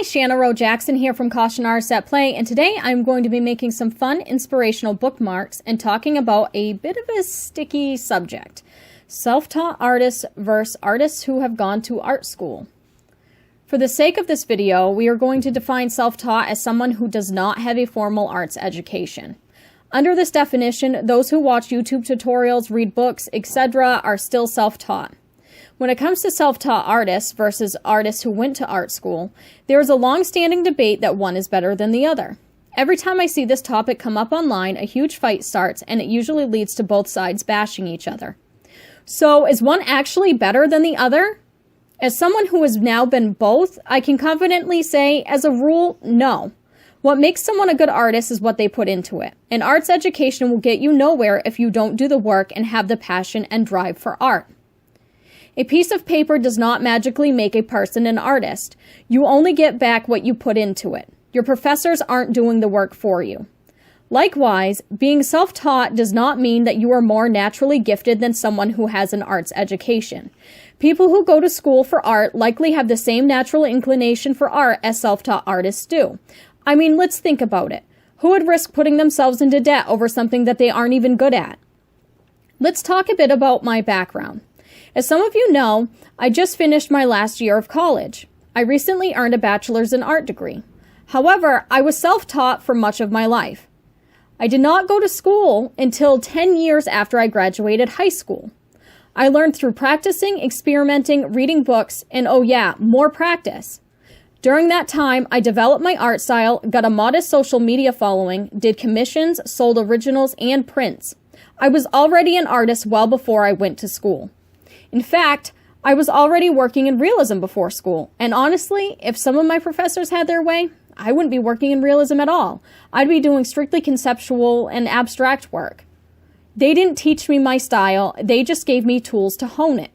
Hi, Shanna Rowe Jackson here from Caution Artists at Play, and today I'm going to be making some fun, inspirational bookmarks and talking about a bit of a sticky subject. Self-taught artists versus artists who have gone to art school. For the sake of this video, we are going to define self-taught as someone who does not have a formal arts education. Under this definition, those who watch YouTube tutorials, read books, etc. are still self-taught. When it comes to self-taught artists versus artists who went to art school, there is a long-standing debate that one is better than the other. Every time I see this topic come up online, a huge fight starts, and it usually leads to both sides bashing each other. So, is one actually better than the other? As someone who has now been both, I can confidently say, as a rule, no. What makes someone a good artist is what they put into it. An arts education will get you nowhere if you don't do the work and have the passion and drive for art. A piece of paper does not magically make a person an artist. You only get back what you put into it. Your professors aren't doing the work for you. Likewise, being self-taught does not mean that you are more naturally gifted than someone who has an arts education. People who go to school for art likely have the same natural inclination for art as self-taught artists do. I mean, let's think about it. Who would risk putting themselves into debt over something that they aren't even good at? Let's talk a bit about my background. As some of you know, I just finished my last year of college. I recently earned a bachelor's in art degree. However, I was self-taught for much of my life. I did not go to school until 10 years after I graduated high school. I learned through practicing, experimenting, reading books, and oh yeah, more practice. During that time, I developed my art style, got a modest social media following, did commissions, sold originals, and prints. I was already an artist well before I went to school. In fact, I was already working in realism before school, and honestly, if some of my professors had their way, I wouldn't be working in realism at all. I'd be doing strictly conceptual and abstract work. They didn't teach me my style, they just gave me tools to hone it.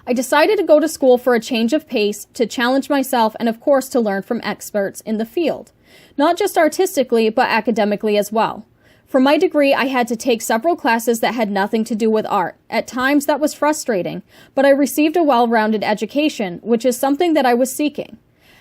I decided to go to school for a change of pace, to challenge myself, and of course to learn from experts in the field. Not just artistically, but academically as well. For my degree, I had to take several classes that had nothing to do with art. At times, that was frustrating, but I received a well-rounded education, which is something that I was seeking.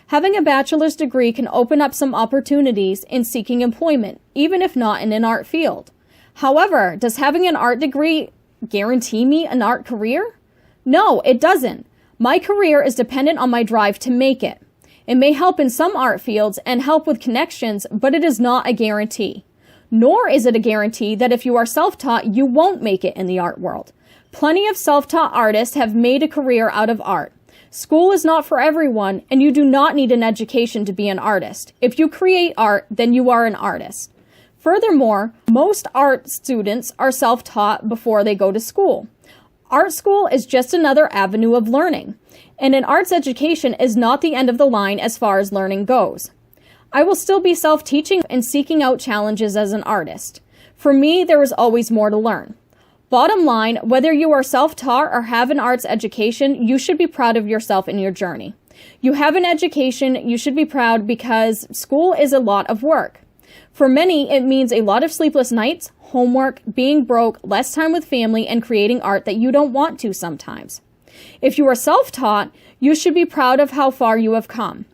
Having a bachelor's degree can open up some opportunities in seeking employment, even if not in an art field. However, does having an art degree guarantee me an art career? No, it doesn't. My career is dependent on my drive to make it. It may help in some art fields and help with connections, but it is not a guarantee. Nor is it a guarantee that if you are self-taught, you won't make it in the art world. Plenty of self-taught artists have made a career out of art. School is not for everyone, and you do not need an education to be an artist. If you create art, then you are an artist. Furthermore, most art students are self-taught before they go to school. Art school is just another avenue of learning, and an arts education is not the end of the line as far as learning goes. I will still be self-teaching and seeking out challenges as an artist. For me, there is always more to learn. Bottom line, whether you are self-taught or have an arts education, you should be proud of yourself and your journey. You have an education, you should be proud because school is a lot of work. For many, it means a lot of sleepless nights, homework, being broke, less time with family, and creating art that you don't want to sometimes. If you are self-taught, you should be proud of how far you have come,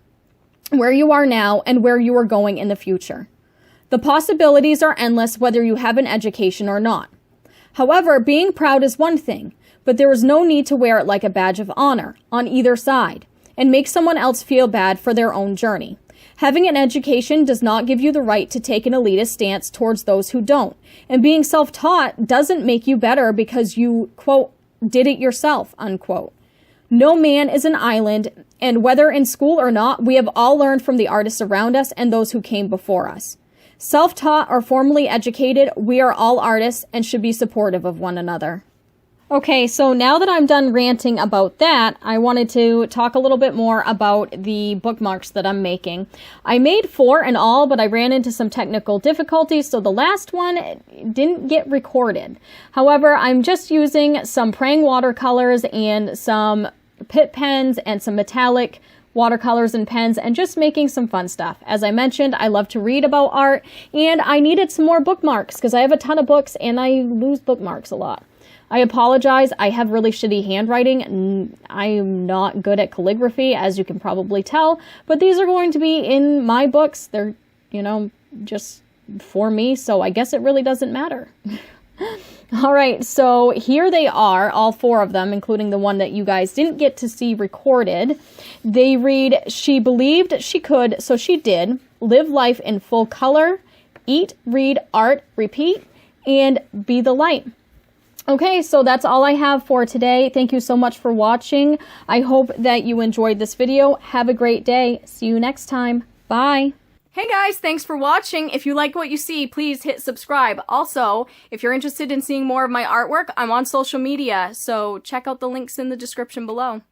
where you are now, and where you are going in the future. The possibilities are endless whether you have an education or not. However, being proud is one thing, but there is no need to wear it like a badge of honor on either side and make someone else feel bad for their own journey. Having an education does not give you the right to take an elitist stance towards those who don't, and being self-taught doesn't make you better because you, quote, did it yourself, unquote. No man is an island, and whether in school or not, we have all learned from the artists around us and those who came before us. Self-taught or formally educated, we are all artists and should be supportive of one another. Okay, so now that I'm done ranting about that, I wanted to talk a little bit more about the bookmarks that I'm making. I made 4 in all, but I ran into some technical difficulties, so the last one didn't get recorded. However, I'm just using some praying watercolors and some Pitt pens and some metallic watercolors and pens and just making some fun stuff. As I mentioned, I love to read about art and I needed some more bookmarks because I have a ton of books and I lose bookmarks a lot. I apologize. I have really shitty handwriting. I'm not good at calligraphy, as you can probably tell. But these are going to be in my books. They're, you know, just for me. So I guess it really doesn't matter. All right, so here they are, all 4 of them, including the one that you guys didn't get to see recorded. They read, she believed she could, so she did, live life in full color, eat, read, art, repeat, and be the light. Okay, so that's all I have for today. Thank you so much for watching. I hope that you enjoyed this video. Have a great day. See you next time. Bye. Hey guys, thanks for watching. If you like what you see, please hit subscribe. Also, if you're interested in seeing more of my artwork, I'm on social media, so check out the links in the description below.